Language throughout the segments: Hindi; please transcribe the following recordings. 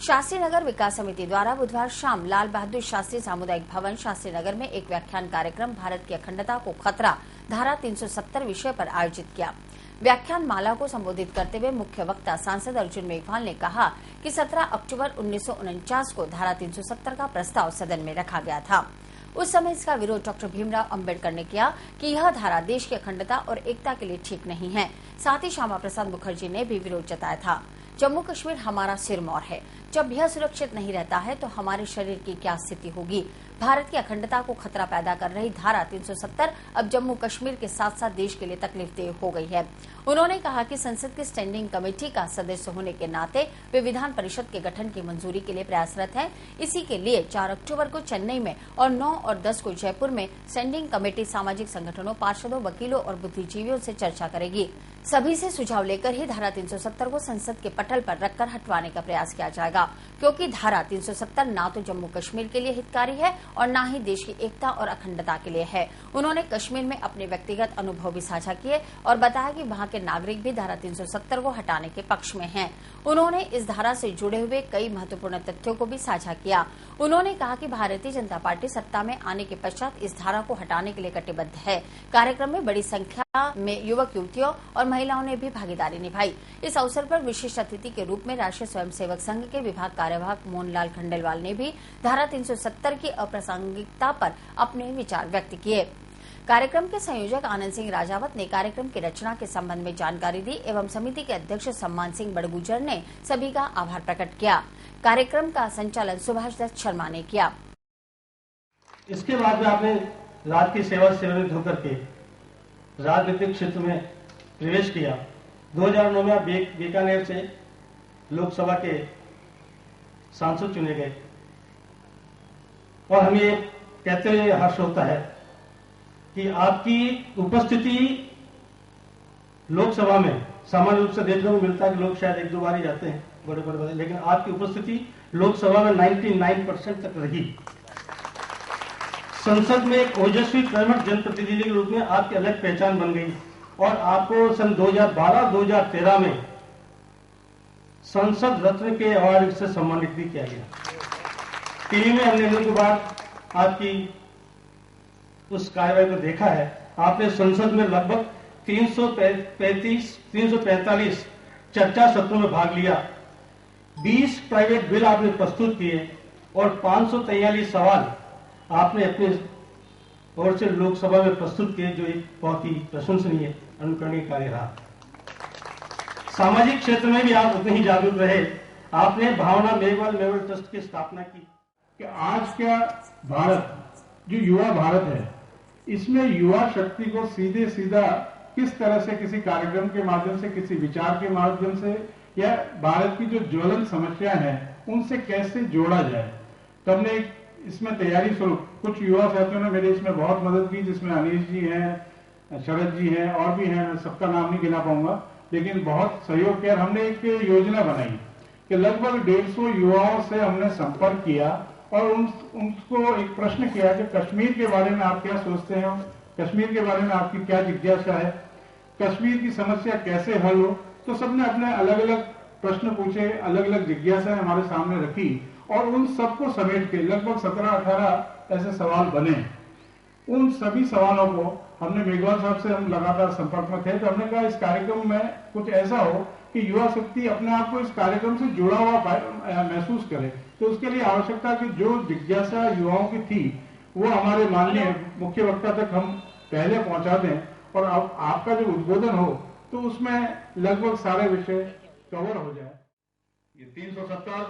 शास्त्री नगर विकास समिति द्वारा बुधवार शाम लाल बहादुर शास्त्री सामुदायिक भवन शास्त्री नगर में एक व्याख्यान कार्यक्रम भारत की अखंडता को खतरा धारा 370 विषय पर आयोजित किया। व्याख्यान माला को संबोधित करते हुए मुख्य वक्ता सांसद अर्जुन मेघवाल ने कहा कि 17 अक्टूबर 1949 को धारा 370 का प्रस्ताव सदन में रखा गया था। उस समय इसका विरोध डॉक्टर भीमराव अंबेडकर ने किया कि यह धारा देश की अखंडता और एकता के लिए ठीक नहीं है। साथ ही श्यामा प्रसाद मुखर्जी ने भी विरोध जताया था। जम्मू कश्मीर हमारा सिरमौर है, जब यह सुरक्षित नहीं रहता है तो हमारे शरीर की क्या स्थिति होगी। भारत की अखंडता को खतरा पैदा कर रही धारा 370 अब जम्मू कश्मीर के साथ साथ देश के लिए तकलीफदेह हो गई है। उन्होंने कहा कि संसद की स्टैंडिंग कमेटी का सदस्य होने के नाते वे विधान परिषद के गठन की मंजूरी के लिए प्रयासरत हैं। इसी के लिए 4 अक्टूबर को चेन्नई में और 9 और 10 को जयपुर में स्टैंडिंग कमेटी सामाजिक संगठनों, पार्षदों, वकीलों और बुद्धिजीवियों से चर्चा करेगी। सभी से सुझाव लेकर ही धारा 370 को संसद के पटल पर रखकर हटवाने का प्रयास किया जाएगा, क्योंकि धारा 370 न तो जम्मू कश्मीर के लिए हितकारी है और न ही देश की एकता और अखंडता के लिए है। उन्होंने कश्मीर में अपने व्यक्तिगत अनुभव भी साझा किए और बताया कि वहां के नागरिक भी धारा 370 को हटाने के पक्ष में हैं। उन्होंने इस धारा से जुड़े हुए कई महत्वपूर्ण तथ्यों को भी साझा किया। उन्होंने कहा कि भारतीय जनता पार्टी सत्ता में आने के पश्चात इस धारा को हटाने के लिए कटिबद्ध है। कार्यक्रम में बड़ी संख्या में युवक युवतियों और महिलाओं ने भी भागीदारी निभाई। इस अवसर पर विशिष्ट अतिथि के रूप में राष्ट्रीय स्वयंसेवक संघ के विभाग कार्यवाहक मोहनलाल खंडेलवाल ने भी धारा 370 की अप्रासंगिकता पर अपने विचार व्यक्त किए। कार्यक्रम के संयोजक आनंद सिंह राजावत ने कार्यक्रम की रचना के संबंध में जानकारी दी एवं समिति के अध्यक्ष सम्मान सिंह बड़गुजर ने सभी का आभार प्रकट किया। कार्यक्रम का संचालन सुभाष दत्त शर्मा ने किया। इसके बाद में आपने राज की सेवा से सेवानिवृत्त होकर के राजनीतिक क्षेत्र में प्रवेश किया। 2009 में आप बीकानेर से लोकसभा के सांसद चुने गए और हमें कहते हुए हर्ष होता है कि आपकी उपस्थिति लोकसभा में सामान्य रूप से देखने को मिलता है कि लोग शायद 1-2 बार ही जाते हैं बड़े, लेकिन आपकी उपस्थिति लोकसभा में 99% तक रही। संसद में एक ओजस्वी कर्मठ जनप्रतिनिधि के रूप में आपकी अलग पहचान बन गई और आपको सन 2012-2013 में संसद रत्न के अवार्ड से सम्मानित भी किया गया। टीवी में हमने के बाद आपकी उस कार्यवाही को देखा है। आपने संसद में लगभग 345 चर्चा सत्रों में भाग लिया, 20 प्राइवेट बिल आपने प्रस्तुत किए और 543 सवाल आपने अपने ओर से लोकसभा में प्रस्तुत किए, जो एक बहुत ही प्रशंसनीय अनुकरणीय कार्य रहा। सामाजिक क्षेत्र में भी आप उतने ही जागरूक रहे। आपने भावना मेघवाल मेमोरियल ट्रस्ट की स्थापना की कि आज का भारत जो युवा भारत है, इसमें युवा शक्ति को सीधे सीधा किस तरह से किसी कार्यक्रम के माध्यम से, किसी विचार के माध्यम से या भारत की जो ज्वलंत समस्या है उनसे कैसे जोड़ा जाए। तो हमने इसमें तैयारी स्वरूप कुछ युवा साथियों ने मेरे इसमें बहुत मदद की, जिसमें अनिश जी हैं, शरद जी हैं और भी हैं, मैं सबका नाम नहीं गिना पाऊंगा, लेकिन बहुत सहयोग किया। हमने एक योजना बनाई कि लगभग 150 युवाओं से हमने संपर्क किया और उनको एक प्रश्न किया कि कश्मीर के बारे में आप क्या सोचते हैं, कश्मीर के बारे में आपकी क्या जिज्ञासा है, कश्मीर की समस्या कैसे हल हो। तो सबने अपने अलग अलग प्रश्न पूछे, अलग अलग जिज्ञासाएं हमारे सामने रखी और उन सबको समेट के लगभग 17-18 ऐसे सवाल बने। उन सभी सवालों को हमने मेघवाल साहब से हम लगातार संपर्क में थे, तो हमने कहा इस कार्यक्रम में कुछ ऐसा हो कि युवा शक्ति अपने आप को इस कार्यक्रम से जुड़ा हुआ महसूस करे। तो उसके लिए आवश्यकता की जो जिज्ञासा युवाओं की थी वो हमारे माननीय मुख्य वक्ता तक हम पहले पहुंचा दें और अब आपका जो उद्बोधन हो तो उसमें लगभग सारे विषय कवर हो जाए। ये 370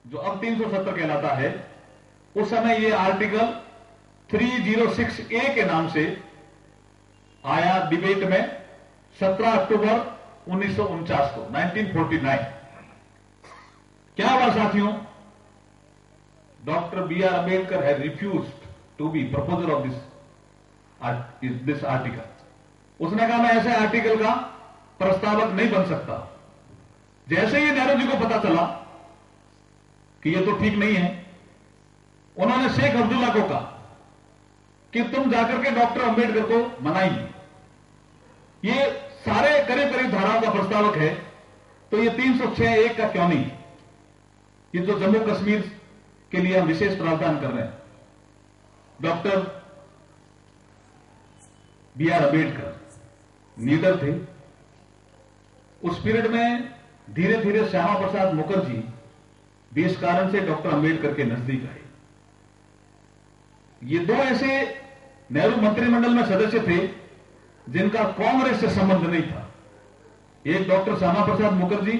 जो अब 370 कहलाता है, उस समय ये आर्टिकल 306A के नाम से आया डिबेट में 17 अक्टूबर 1949 को 1949। क्या हुआ साथियों, doctor B R Ambedkar had refused to be proposer of this article. उसने कहा मैं ऐसे आर्टिकल का प्रस्तावक नहीं बन सकता। जैसे ही नेहरू जी को पता चला कि ये तो ठीक नहीं है, उन्होंने शेख अब्दुल्ला को कहा कि तुम जाकर के डॉक्टर अंबेडकर को मनाइए। ये सारे करीब करीब धाराओं का प्रस्तावक है, तो ये 306(1) का क्यों नहीं। ये जो जम्मू कश्मीर के लिए हम विशेष प्रावधान कर रहे हैं, डॉक्टर B.R. अम्बेडकर लीडर थे। उस पीरियड में धीरे धीरे श्यामा प्रसाद मुखर्जी भी इस कारण से डॉक्टर अम्बेडकर के नजदीक आए। ये दो ऐसे नेहरू मंत्रिमंडल में सदस्य थे जिनका कांग्रेस से संबंध नहीं था, एक डॉक्टर श्यामा प्रसाद मुखर्जी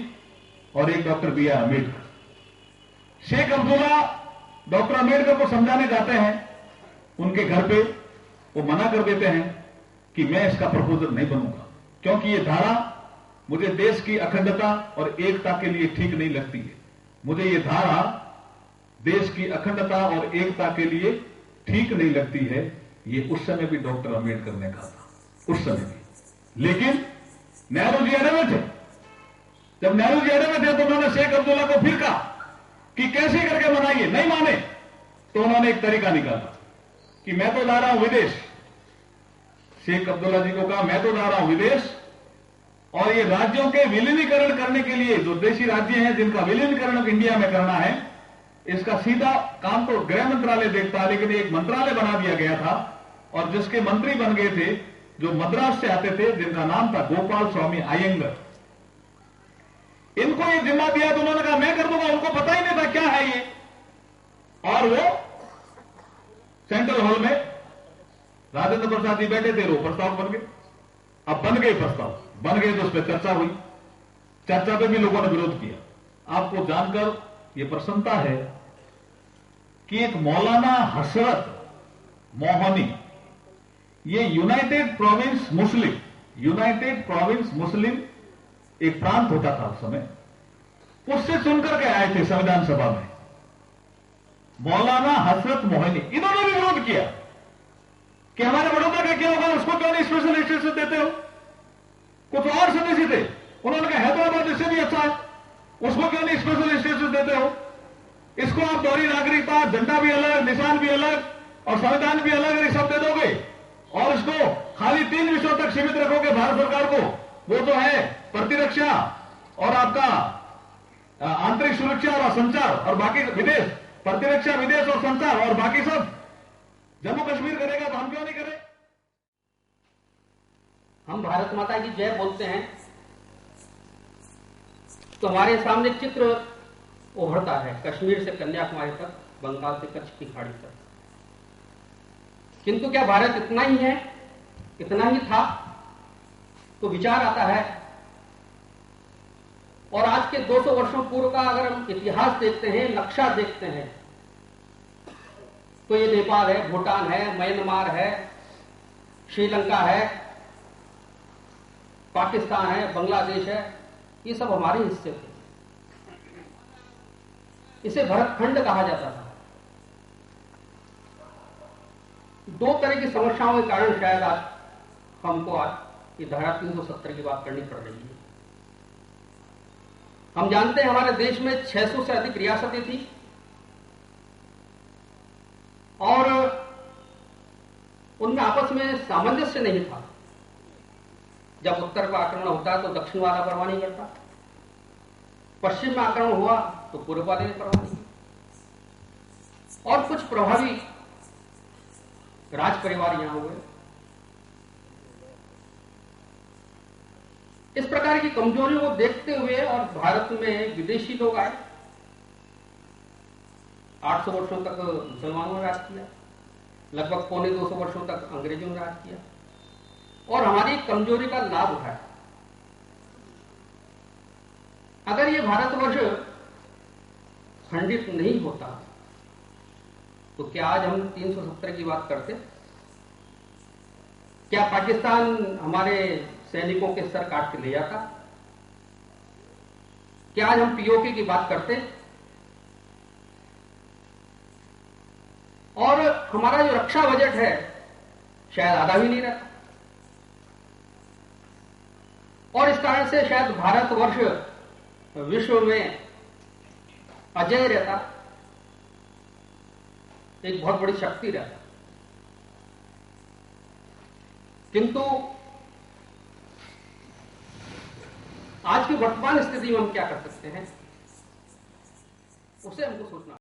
और एक doctor B.R. Ambedkar. Sheikh Abdullah doctor Ambedkar को समझाने जाते हैं उनके घर पे, वो मना कर देते हैं कि मैं इसका प्रपोजल नहीं बनूंगा, क्योंकि ये धारा मुझे देश की अखंडता और एकता के लिए ठीक नहीं लगती है। मुझे ये धारा देश की अखंडता और एकता के लिए ठीक नहीं लगती है। ये उस समय भी डॉक्टर अम्बेडकर ने कहा था, उस समय भी। लेकिन नेहरू जी अड़े में थे। जब नेहरू जी अड़े में थे तो उन्होंने शेख अब्दुल्ला को फिर कहा कि कैसे करके मनाइए, नहीं माने तो उन्होंने एक तरीका निकाला कि मैं तो जा रहा हूं विदेश। शेख अब्दुल्ला जी को कहा मैं तो जा रहा हूं विदेश, और ये राज्यों के विलीनीकरण करने के लिए, जो देशी राज्य हैं जिनका विलीनीकरण इंडिया में करना है, इसका सीधा काम तो गृह मंत्रालय देखता, लेकिन एक मंत्रालय बना दिया गया था और जिसके मंत्री बन गए थे जो मद्रास से आते थे, जिनका नाम था गोपाल स्वामी अयंगर। इनको ये जिम्मा दिया तो उन्होंने कहा मैं कर दूंगा। उनको पता ही नहीं था क्या है ये, और वो सेंट्रल हॉल में राजेंद्र प्रसाद जी बैठे थे, वो प्रस्ताव बन गए। अब बन गए प्रस्ताव, बन गए तो उस पर चर्चा हुई। चर्चा पे भी लोगों ने विरोध किया। आपको जानकर यह प्रसन्नता है कि एक मौलाना हसरत मोहनी, ये यूनाइटेड प्रोविंस मुस्लिम एक प्रांत होता था उस समय, उससे सुनकर के आए थे संविधान सभा में, मौलाना हसरत मोहनी। इन्होंने भी विरोध किया कि हमारे बड़ौदा का क्या होगा, उसको क्यों नहीं स्पेशल स्टेटस देते हो। कुछ और सदस्य थे, उन्होंने कहा हैदराबाद इससे भी अच्छा है, उसको क्यों नहीं स्पेशल स्टेटस देते हो। इसको आप दोहरी नागरिकता, झंडा भी अलग, निशान भी अलग और संविधान भी अलग, ये सब दे दोगे और इसको खाली 3 विषयों तक सीमित रखोगे भारत सरकार को, वो तो है प्रतिरक्षा और आपका आंतरिक सुरक्षा और संचार और बाकी विदेश, प्रतिरक्षा, विदेश और संचार और बाकी सब जम्मू कश्मीर करेगा तो हम क्यों नहीं करें। हम भारत माता की जय बोलते हैं तो हमारे सामने चित्र उभरता है कश्मीर से कन्याकुमारी तक, बंगाल से कच्छ की खाड़ी तक। किंतु क्या भारत इतना ही है, इतना ही था? तो विचार आता है, और आज के 200 वर्षों पूर्व का अगर हम इतिहास देखते हैं, नक्शा देखते हैं, तो ये नेपाल है, भूटान है, म्यांमार है, श्रीलंका है, पाकिस्तान है, बांग्लादेश है, ये सब हमारे हिस्से थे। इसे भरतखंड कहा जाता था। 2 तरह की समस्याओं के कारण शायद आज हमको आज ये धारा 370 की बात करनी पड़ रही है। हम जानते हैं हमारे देश में 600 से अधिक रियासतें थी और उनमें आपस में सामंजस्य नहीं था। जब उत्तर का आक्रमण होता है तो दक्षिण वाला परवाह नहीं करता, पश्चिम में आक्रमण हुआ तो पूर्व वाले ने परवाह नहीं। और कुछ प्रभावी राज परिवार यहां हुए। इस प्रकार की कमजोरियों को देखते हुए और भारत में विदेशी लोग आए, 800 वर्षों तक मुसलमानों ने राज किया, लगभग 250 वर्षों तक अंग्रेजों ने राज किया और हमारी कमजोरी का लाभ उठाया। अगर ये भारतवर्ष खंडित नहीं होता तो क्या आज हम 370 की बात करते? क्या पाकिस्तान हमारे सैनिकों के सर काट के ले जाता? क्या आज हम पीओके की बात करते? और हमारा जो रक्षा बजट है शायद आधा भी नहीं रहता। और इस कारण से शायद भारतवर्ष विश्व में अजय रहता, एक बहुत बड़ी शक्ति रहता। किंतु आज की वर्तमान स्थिति में हम क्या कर सकते हैं? उसे हमको सोचना